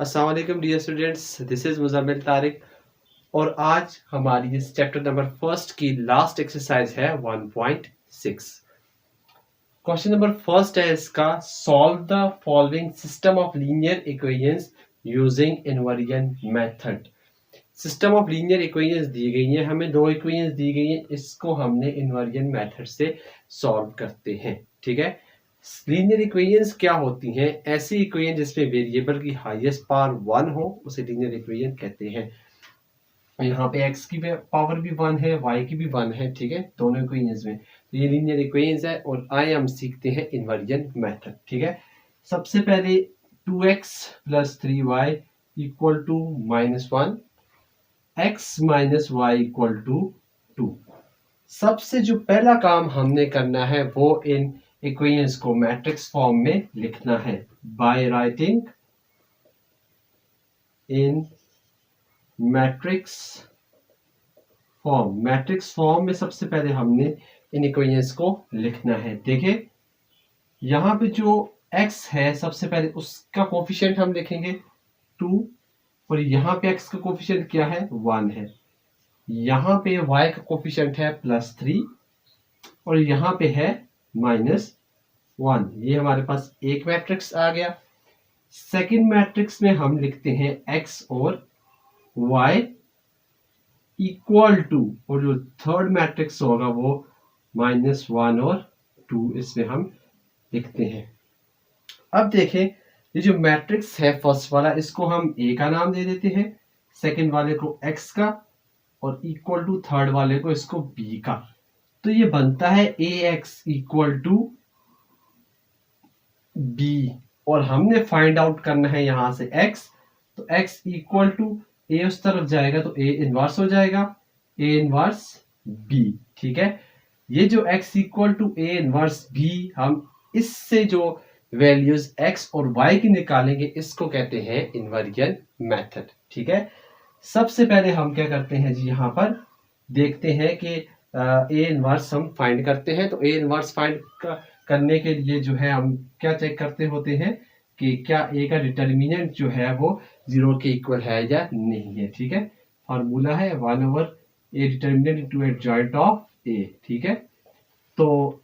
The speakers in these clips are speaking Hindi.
अस्सलाम वालेकुम dear students, this is Muzammil Tariq और आज हमारी इस चैप्टर नंबर फर्स्ट की लास्ट एक्सरसाइज है 1.6। क्वेश्चन नंबर फर्स्ट है इसका, solve the following system of linear equations using inversion method. System of linear equations दी गई हैं, हमें दो इक्वेशंस दी गई हैं, इसको हमने इनवर्जन मेथड से सॉल्व करते हैं। ठीक है, लीनियर इक्वेशंस क्या होती हैं? ऐसी इक्वेशन जिसमें वेरिएबल की हाईएस्ट पावर 1 हो उसे लीनियर इक्वेशन कहते हैं। यहाँ पे x की पावर भी 1 है, y की भी 1 है। ठीक है, दोनों इक्वेशंस में तो ये लीनियर इक्वेशंस है और आए हम सीखते हैं इन्वर्जन मेथड। ठीक है, सबसे पहले 2x + 3y equal to -1, x - y equal to 2। सबसे जो पहला काम हमने करना है वो इन इक्वेशंस को मैट्रिक्स फॉर्म में लिखना है by writing in matrix form. Matrix form में सबसे पहले हमने इन इक्वेशंस को लिखना है। देखिए यहाँ पे जो x है सबसे पहले उसका कोफिशिएंट हम लिखेंगे 2 और यहाँ पे x का कोफिशिएंट क्या है 1 है। यहाँ पे y का कोफिशिएंट है +3 और यहाँ पे है -1। ये हमारे पास एक मैट्रिक्स आ गया। सेकंड मैट्रिक्स में हम लिखते हैं x और y इक्वल टू, और जो थर्ड मैट्रिक्स होगा वो -1 और 2 इसमें हम लिखते हैं। अब देखें ये जो मैट्रिक्स है फर्स्ट वाला, इसको हम a का नाम दे देते हैं, सेकंड वाले को x का और इक्वल टू थर्ड वाले को इसको b का। तो ये बनता है ax इक्वल टू b और हमने फाइंड आउट करना है यहां से x। तो x इक्वल टू a उस तरफ जाएगा तो a इनवर्स हो जाएगा, a इनवर्स b। ठीक है, ये जो x equal to a inverse b, हम इससे जो वैल्यूज x और y की निकालेंगे इसको कहते हैं इन्वर्जन मेथड। ठीक है, सबसे पहले हम क्या करते हैं जी, यहाँ पर देखते हैं कि a इनवर्स हम फाइंड करते हैं। तो a इनवर्स फाइंड करने के लिए जो है हम क्या चेक करते होते हैं कि क्या a का डिटर्मिनेंट जो है वो 0 के इक्वल है या नहीं है। ठीक है, फॉर्मूला है 1/a determinant into adjoint of a। ठीक है, तो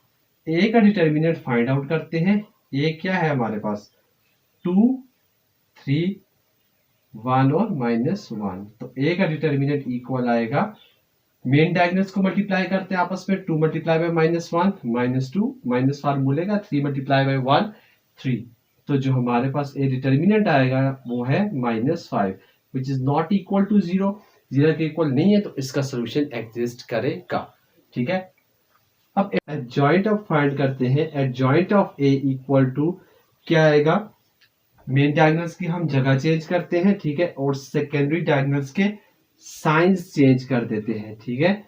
a का डिटर्मिनेंट फाइंड आउट करते हैं। a क्या है हमारे पास 2, 3, 1 और -1। तो a का डिटर्मिनेंट इक्वल आएगा, मेन डायगोनल्स को मल्टीप्लाई करते हैं आपस में, 2 × -1 -2 माइनस फार्मूले का 3 × 1 3। तो जो हमारे पास ए डिटर्मिनेंट आएगा वो है -5 which is not equal to 0। 0 के इक्वल नहीं है तो इसका सोल्यूशन एग्जिस्ट करेगा। ठीक है, अब एडजॉइंट ऑफ फाइंड करते हैं। Adjoint of A equal to क्या आएगा, मेन डायगोनल्स की हम जगह चेंज करते हैं। ठीक है, और सेकेंडरी डायगोनल्स के साइंस चेंज कर देते हैं। ठीक है,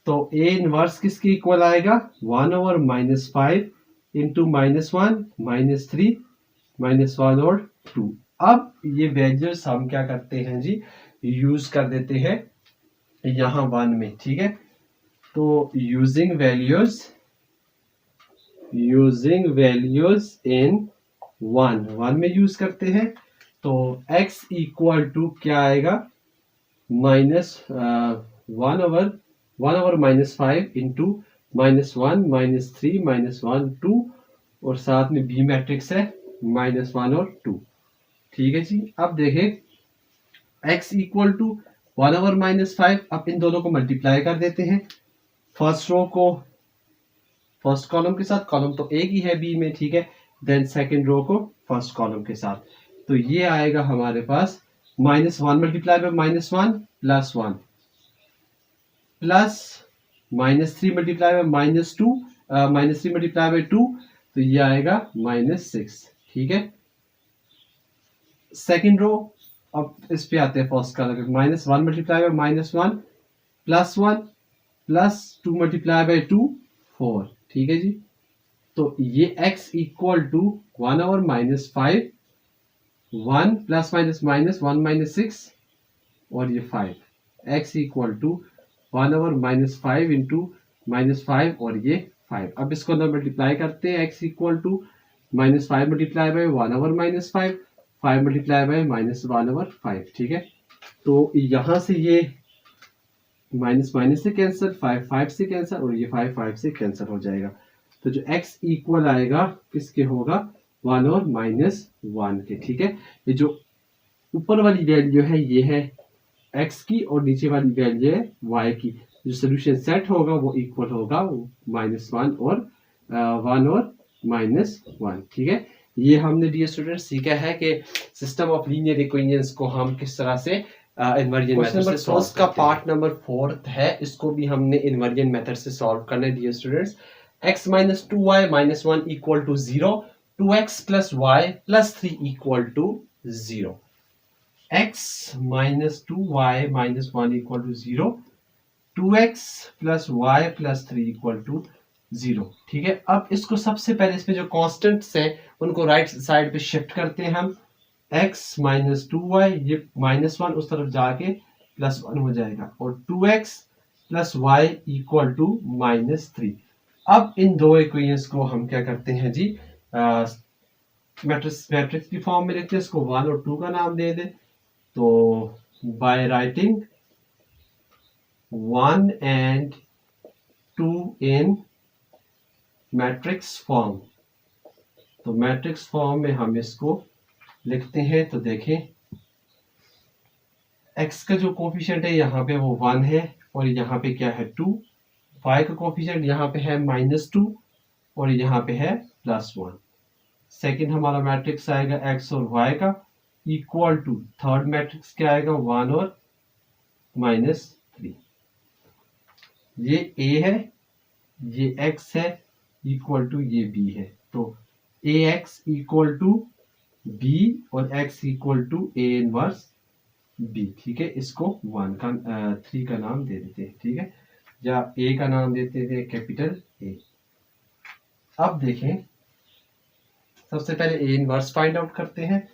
तो ए इनवर्स किसके इक्वल आएगा 1/-5 इंटू -1 -3 -1 और 2। अब ये वैल्यूज हम क्या करते हैं जी, यूज कर देते हैं यहाँ 1 में। ठीक है, तो यूजिंग वैल्यूज इन 1 में यूज करते हैं। तो x इक्वल टू क्या आएगा -1/-5 इंटू -1 -3 -1 2 और साथ में b मैट्रिक्स है -1 और 2। ठीक है जी, अब देखें x इक्वल टू 1/-5। अब इन दोनों को मल्टीप्लाई कर देते हैं, फर्स्ट रो को फर्स्ट कॉलम के साथ, कॉलम तो एक ही है b में। ठीक है, देन सेकंड रो को फर्स्ट कॉलम के साथ। तो ये आएगा हमारे पास -1 × -1 +1 प्लस -3 × -2 तो ये आएगा -6। ठीक है, सेकंड रो, अब इस पे आते हैं फर्स्ट का, -1 × -1 +1 प्लस 2 × 2 4। ठीक है जी, तो ये x इक्वल टू 1/-5 1 ±1 -6 और ये 5। x इक्वल टू 1/-5 इंटू -5 और ये 5। अब इसको अंदर मल्टीप्लाई करते हैं, x equal to -5 × 1/-5 5 multiply by -1/5, ठीक है। तो यहाँ से ये माइनस माइनस से कैंसिल, 5 5 से कैंसिल और ये 5 5 से कैंसिल हो जाएगा। तो जो x इक्वल आएगा किसके होगा, 1 और -1 के, ठीक है। ये जो ऊपर वाली वैल्यू है ये है x की और नीचे वाली वैल्यू है y की। जो सोल्यूशन सेट होगा वो इक्वल होगा -1 और 1 और -1, ठीक है। ये हमने डियर स्टूडेंट सीखा है कि सिस्टम ऑफ लीनियर इक्वेशंस को हम किस तरह से इन्वर्जन मेथड से सॉल्व करते हैं। का पार्ट नंबर 4 है, इसको भी हमने इन्वर्जन मेथड से सॉल्व करना है dear students. x minus 2y minus 1 equal to 0, 2x plus y plus 3 equal to 0. x minus 2y minus 1 equal to 0, 2x plus y plus 3 equal to 0, ठीक है। अब इसको सबसे पहले इसमें जो कॉन्स्टेंट्स हैं उनको राइट साइड पे शिफ्ट करते हैं हम। x minus 2y, ये -1 उस तरफ जाके +1 हो जाएगा और 2x plus y equal to -3। अब इन दो इक्वेशंस को हम क्या करते हैं जी, मैट्रिक्स की फॉर्म में लिखते हैं, इसको 1 और 2 का नाम दे दें। तो by writing 1 and 2 in matrix form, तो मैट्रिक्स फॉर्म में हम इसको लिखते हैं। तो देखें x का जो कोफिशिएंट है यहाँ पे वो 1 है और यहाँ पे क्या है 2, y का कोफिशिएंट यहाँ पे है -2 और यहाँ पे है +1। सेकंड हमारा मैट्रिक्स आएगा x और y का इक्वल टू, थर्ड मैट्रिक्स क्या आएगा 1 और -3। ये a है, ये x है, इक्वल टू ये b है। तो ax इक्वल टू b और x equal to a inverse b, ठीक है। इसको 3 का नाम दे देते हैं, ठीक है, या a का नाम देते थे कैपिटल A। अब देखें सबसे पहले a इनवर्स फाइंड आउट करते हैं।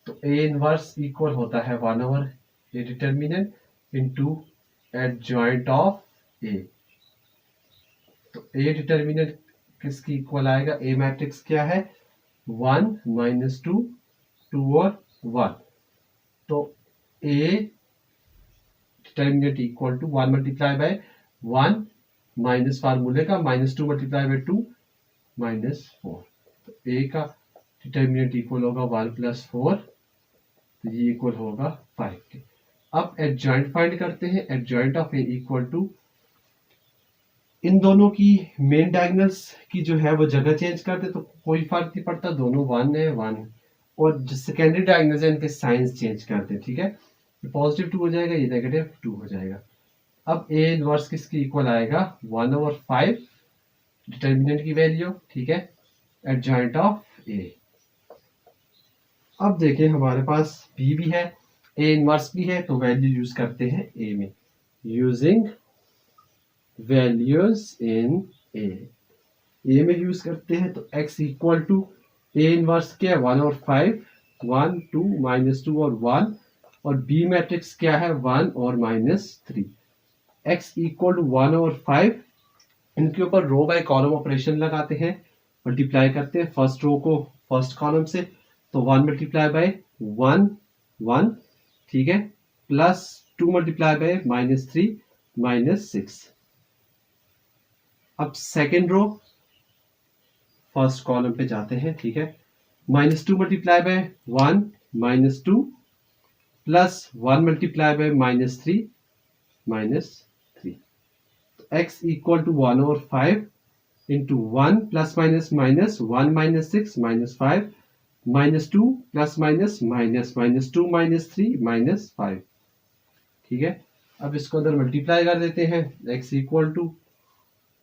तो a इनवर्स इक्वल होता है 1 over a determinant into adjoint of a। तो a डिटर्मिनेंट किसकी इक्वल आएगा, a मैट्रिक्स क्या है 1 -2 2 और 1। तो a determinant equal to 1 multiply by 1 minus फार्मूले का -2 मल्टीप्लाई बाय 2 -4। तो a का डिटर्मिनेंट इक्वल होगा 1 + 4, तो ये इक्वल होगा 5 के। अब एडजॉइंट फाइंड करते हैं। Adjoint of a equal to, इन दोनों की मेन डायगोनल्स की जो है वो जगह चेंज करते तो कोई फर्क नहीं पड़ता, दोनों 1 है 1, और जो सेकेंडरी डायगोनल्स है इनके साइंस चेंज करते हैं, ठीक है। ये +2 हो जाएगा, ये -2 हो जाएगा। अब a इनवर्स किसकी इक्वल आएगा 1 ओवर 5 डिटर्मिनेंट की वैल्यू, ठीक है, एडजॉइंट ऑफ a। अब देखें हमारे पास b भी है, a इनवर्स भी है, तो वैल्यू यूज करते हैं a में, यूजिंग वैल्यूज इन a में यूज करते हैं। तो x equal to a inverse क्या है 1 और 5, 1 2 -2 और 1, और b मैट्रिक्स क्या है 1 और -3। x इक्वल टू 1 और 5, इनके ऊपर रो बाय कॉलम ऑपरेशन लगाते हैं, मल्टीप्लाई करते हैं फर्स्ट रो को फर्स्ट कॉलम से। तो 1 मल्टीप्लाई बाय 1 1, ठीक है, प्लस 2 मल्टीप्लाई बाय -3 -6। अब सेकेंड रो फर्स्ट कॉलम पे जाते हैं, ठीक है, -2 multiply by 1 -2 plus 1 multiply bye -3 -3। तो x इक्वल टू 1 और 5 into 1 plus minus minus 1 -6 -5 -2 plus minus minus -2 -3 -5, ठीक है। अब इसको अंदर मल्टीप्लाई कर देते हैं। x equal to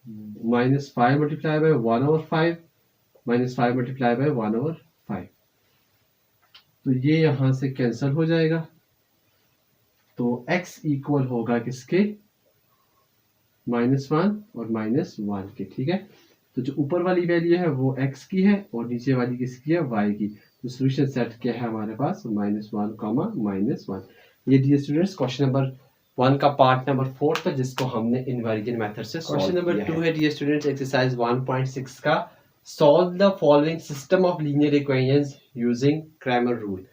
-5 multiply by 1 over 5 -5 multiply by 1 over 5, तो ये यहां से कैंसिल हो जाएगा। तो x इक्वल होगा किसके -1 और -1 के, ठीक है। तो जो ऊपर वाली वैल्यू है वो x की है और नीचे वाली किसकी है y की। तो सॉल्यूशन सेट क्या है हमारे पास -1, -1। ये डियर स्टूडेंट्स क्वेश्चन नंबर 1 का पार्ट नंबर 4 था, जिसको हमने इन्वर्जन मेथड से क्वेश्चन नंबर 2 है डियर स्टूडेंट्स एक्सरसाइज 1.6 का। Solve the following system of linear equations using Cramer rule.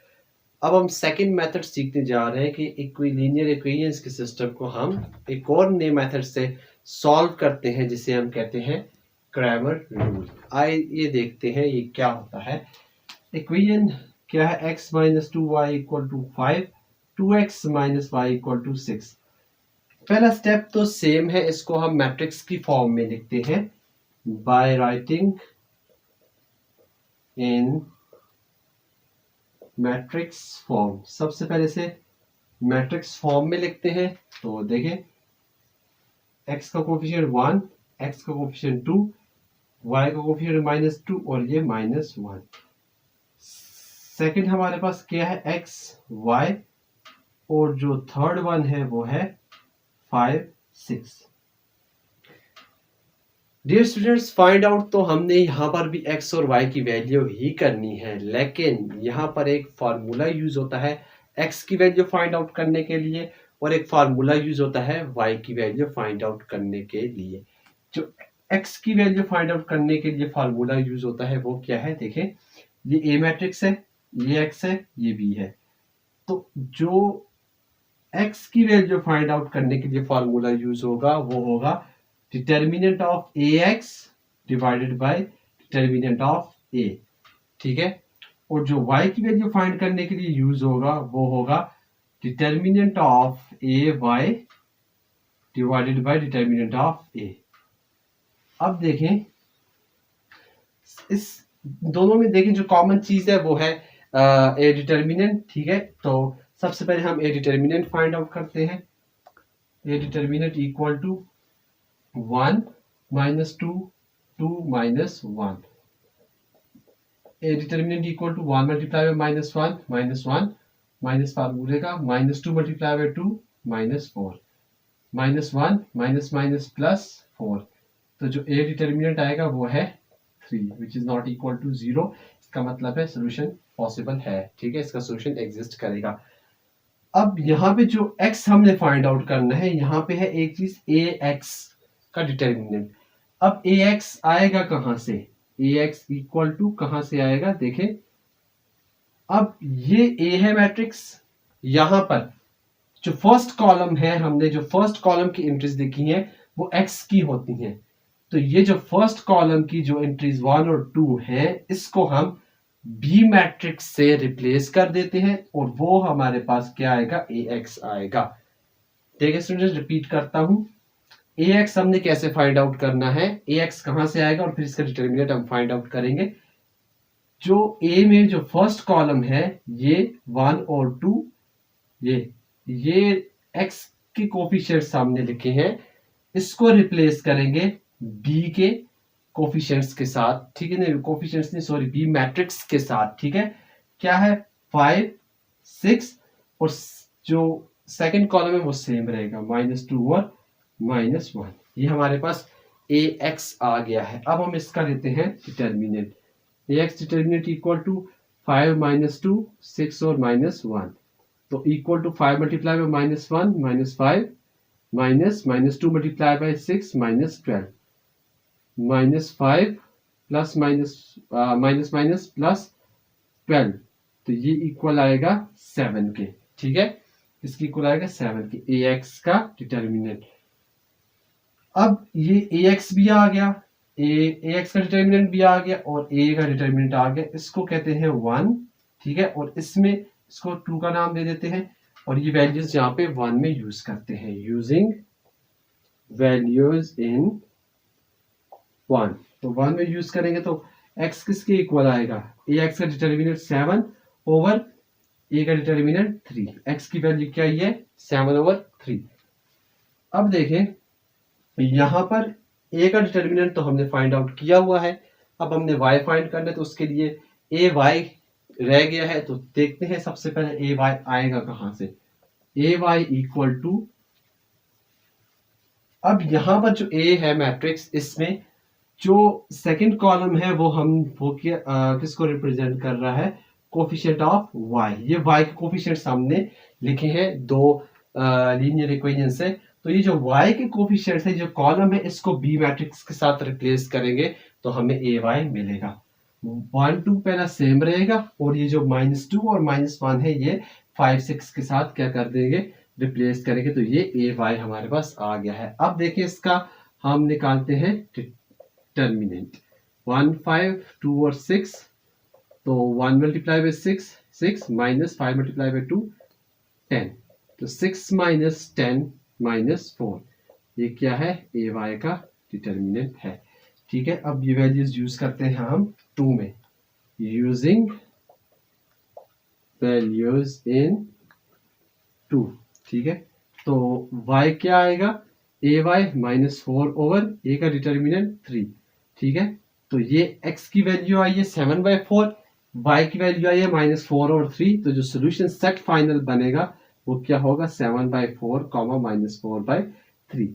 अब हम सेकंड मेथड सीखने जा रहे हैं कि इक्विलिनियर इक्वेशंस के सिस्टम को हम एक और नए मेथड से सॉल्व करते हैं, जिसे हम कहते हैं क्रैमर रूल। आइए देखते हैं ये क्या होता है। इक्वेशन क्या है, x minus 2y equal to 5, 2x minus Y equal to 6। पहला स्टेप तो सेम है, इसको हम मैट्रिक्स की फॉर्म में लिखते हैं bye writing in matrix form. सबसे पहले से मैट्रिक्स फॉर्म में लिखते हैं। तो देखें, x का कोफिशिएंट 1, x का कोफिशिएंट 2, y का कोफिशिएंट -2 और ये -1। सेकंड हमारे पास क्या है, x y, और जो थर्ड वन है वो है 5 6। डियर स्टूडेंट्स, फाइंड आउट तो हमने यहाँ पर भी x और y की वैल्यू ही करनी है, लेकिन यहाँ पर एक फार्मूला यूज होता है x की वैल्यू फाइंड आउट करने के लिए, और एक फार्मूला यूज होता है y की वैल्यू फाइंड आउट करने के लिए। जो x की वैल्यू फाइंड आउट करने के लिए फार्मूला यूज होता है वो क्या है, देखें, ये A मैट्रिक्स है, ये x है, ये B है। तो जो x की वैल्यू फाइंड आउट करने के लिए फार्मूला यूज होगा वो होगा determinant of ax divided by determinant of a, ठीक है। और जो y की वैल्यू फाइंड करने के लिए यूज होगा वो होगा determinant of ay divided by determinant of a। अब देखें, इस दोनों में देखें जो कॉमन चीज है वो है a डिटर्मिनेंट, ठीक है। तो सबसे पहले हम a डिटर्मिनेंट फाइंड आउट करते हैं। a determinant equal to 1 -2 2 -1। a determinant equal to 1 multiply by -1 -1 minus फार्मूले का -2 multiply by 2 -4 -1 minus minus plus 4। तो जो a डिटर्मिनेंट आएगा वो है 3 which is not equal to 0। इसका मतलब है सोल्यूशन पॉसिबल है, ठीक है, इसका सोल्यूशन एग्जिस्ट करेगा। अब यहाँ पे जो x हमने फाइंड आउट करना है, यहाँ पे है एक चीज ax का डिटर्मिनेंट। अब ax आएगा कहां से, ax इक्वल टू कहां से आएगा, देखें, अब ये a है मैट्रिक्स, यहां पर जो फर्स्ट कॉलम है, हमने जो फर्स्ट कॉलम की एंट्रीज देखी हैं वो x की होती हैं। तो ये जो फर्स्ट कॉलम की जो एंट्रीज 1 और 2 हैं, इसको हम b मैट्रिक्स से रिप्लेस कर देते हैं और वो हमारे पास क्या आएगा, ax आएगा। देखिए स्टूडेंट्स, रिपीट करता हूं, ax हमने कैसे फाइंड आउट करना है, ax कहां से आएगा और फिर इसका डिटर्मिनेंट हम फाइंड आउट करेंगे। जो a में जो फर्स्ट कॉलम है ये 1 और 2, ये x के कोफिशिएंट सामने लिखे हैं, इसको रिप्लेस करेंगे b के कोफिशिएंट्स के साथ, ठीक है, नहीं कोफिशिएंट्स नहीं, सॉरी, b मैट्रिक्स के साथ, ठीक है। क्या है, 5 6, और जो सेकंड कॉलम है वो सेम रहेगा, -2 और -1। ये हमारे पास ax आ गया है। अब हम इसका लेते हैं determinant. ax determinant equal to 5 -2 6 और -1। तो equal to 5 multiply by -1 -5 -2 multiply by 6 -12 -5 plus minus plus 12। तो ये इक्वल आएगा 7 के, ठीक है, इसकी इक्वल आएगा 7 के ax का डिटर्मिनेंट। अब ये ax भी आ गया, ax का डिटर्मिनेंट भी आ गया और a का डिटर्मिनेंट आ गया, इसको कहते हैं 1, ठीक है, और इसमें इसको 2 का नाम दे देते हैं और ये वैल्यूज यहाँ पे 1 में यूज करते हैं, यूजिंग वैल्यूज इन 1। तो 1 में यूज करेंगे तो x किसके इक्वल आएगा, ax का डिटर्मिनेंट 7 ओवर a का डिटर्मिनेंट 3। x की वैल्यू क्या है, 7 ओवर 3। अब देखें, यहां पर a का डिटर्मिनेंट तो हमने फाइंड आउट किया हुआ है, अब हमने y फाइंड करना है, तो उसके लिए ay रह गया है। तो देखते हैं सबसे पहले ay आएगा कहां से, ay इक्वल टू, अब यहां पर जो a है मैट्रिक्स, इसमें जो सेकंड कॉलम है वो किसको रिप्रेजेंट कर रहा है, कोफिशिएंट ऑफ y। ये y के कोफिशिएंट सामने लिखे हैं दो लीनियर इक्वेशन से। तो ये जो y के कोफिशिएंट है, जो कॉलम है, इसको b मैट्रिक्स के साथ रिप्लेस करेंगे तो हमें ay मिलेगा। 1 2 पहला सेम रहेगा और ये जो -2 और -1 है ये 5 6 के साथ क्या कर देंगे, रिप्लेस करेंगे। तो ये ए वाई हमारे पास आ गया है। अब देखिए इसका हम निकालते हैं डिटर्मिनेंट। 1 5 2 और 6, तो 1 multiply by 6 6 minus 5 multiply by 2 10, तो 6 माइनस 10 माइनस 4, ये क्या है, ए वाई का डिटर्मिनेंट है। ठीक है, अब ये वैल्यूज यूज करते हैं हम 2 में, यूजिंग वैल्यूज इन 2। ठीक है, तो y क्या आएगा, ए वाई -4 ओवर ए का डिटर्मिनेंट 3। ठीक है, तो ये x की वैल्यू आई है 7/4, y की वैल्यू आई है -4 और 3, तो जो सोल्यूशन सेट फाइनल बनेगा वो क्या होगा, 7/4 -4/3।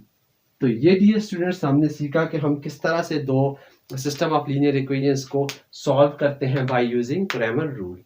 तो ये डियर स्टूडेंट्स हमने सीखा कि हम किस तरह से दो सिस्टम ऑफ लीनियर इक्वेशंस को सॉल्व करते हैं बाय यूजिंग क्रैमर रूल।